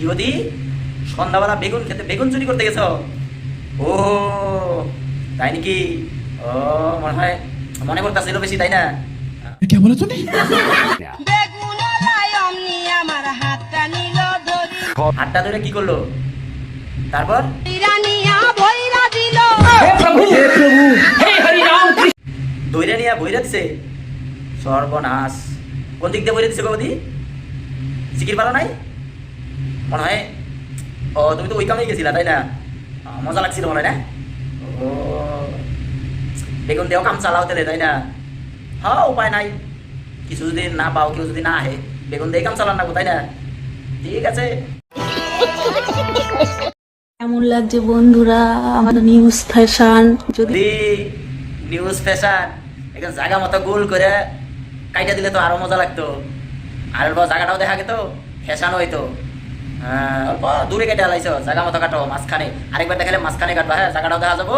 বদি সন্ধ্যাবেলা বেগুন খেতে বেগুন চুরি করতে গেছো? ও তাই নাকি? ও মনে হয় মনে করতেছিল বেশি, তাই না? क्या बोला तूने? হাতটা ধরে কি করলো তারপর? দইরা নিয়ে বইরা দিছে। সর্বনাশ। কোন দিক দিয়ে বইরা দিছে বৌদি? সিকির পারো নাই মনে হয়? ও তুমি তো ওই কামেই গেছিলা, তাই না? মজা লাগছিল মনে হয় না? ও বেগুন দেও কাম চালাও তাহলে, তাই না? হ্যাঁ উপায় নাই, কিছু যদি না পাও, কেউ যদি না আহে, বেগুন দিয়ে কাম চালান না, তাই না? ঠিক আছে। কেমন লাগছে বন্ধুরা আমার নিউজ ফ্যাশন? যদি নিউজ ফ্যাশন একদম জায়গা মতো গোল করে কাইটা দিলে তো আরো মজা লাগতো, আর অল্প জায়গাটাও দেখা গেত, ফ্যাশন হইতো। হ্যাঁ অল্প দূরে কেটে আলাইছো, জায়গা মতো কাটো, মাঝখানে আরেকবার দেখালে মাঝখানে কাটবা, হ্যাঁ জায়গাটাও দেখা যাবো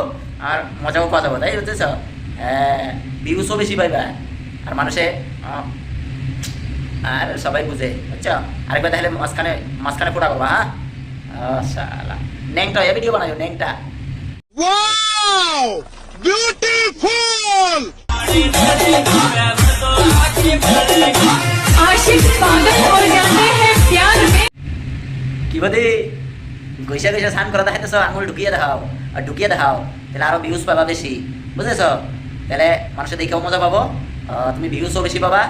আর মজাও পাওয়া যাবো, তাই বুঝতেছ? হ্যাঁ ভিউসও বেশি পাইবা আর মানুষে আর সবাই বুঝে, বুঝছো? আরেকবার দেখালে মাঝখানে মাঝখানে ফোটা করবা, হ্যাঁ শালা ন্যাংটা ভিডিও বানাইও, ন্যাংটা। Wow! Beautiful! आशिक पागल हो जाते हैं प्यार में। কি বলি গৈসা গৈসা স্নান করা দেখাইতেছ, আঙুল ঢুকিয়ে দেখাও আর ঢুকিয়ে দেখাও, তাহলে আরো ভিউজ পাবা বেশি, বুঝেছ? তাহলে মানুষের দেখেও মজা পাবো, তুমি ভিউজও বেশি পাবা।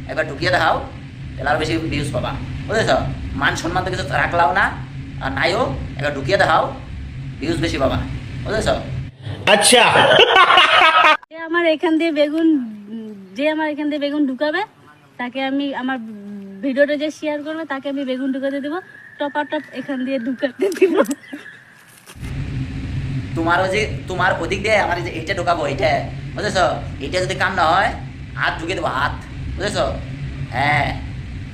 একবার ঢুকিয়ে দেখাও, তাহলে আরো বেশি ভিউজ পাবা, বুঝেছ? মান সম্মান তো কিছু রাখলাও না আর নাইও, একবার ঢুকিয়ে দেখাও, ভিউজ বেশি পাবা, বুঝেছ? আচ্ছা যে আমার এখান দিয়ে বেগুন ঢুকাবে তাকে আমি আমার ভিডিওটা যে শেয়ার করবে তাকে আমি বেগুন ঢুকাতে দেবো, টপ এখান দিয়ে ঢুকাতে দিব। তোমার ওদিক দিয়ে আমার যে এইটা ঢোকাবো, এইটা বুঝেছ? এইটা যদি কাম না হয় হাত ঢুকিয়ে দেবো, হাত, বুঝেছ? হ্যাঁ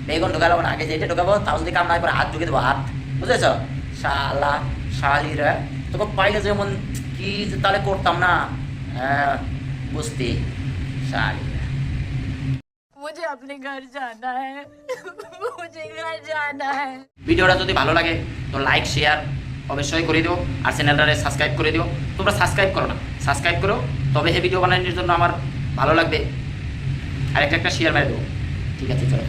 বেগুন ঢোকালো না, আগে যেটা ঢোকাবো তাও যদি কাম না হয় পরে হাত ঢুকিয়ে দেবো, হাত, বুঝেছ? শালা শালিরা তোকে পাইলে যেমন কি তাহলে করতাম না, হ্যাঁ বুঝতি শালিরা। मुझे अपने घर जाना है मुझे घर जाना है। ভিডিওটা যদি ভালো লাগে তো লাইক শেয়ার অবশ্যই করে দিও, আর চ্যানেলটারে সাবস্ক্রাইব করে দিও। তোমরা সাবস্ক্রাইব করো না, সাবস্ক্রাইব করো, তবে এই ভিডিও বানানোর জন্য আমার ভালো লাগবে, আর একটা শেয়ার মেরে দেবো। ঠিক আছে চলো।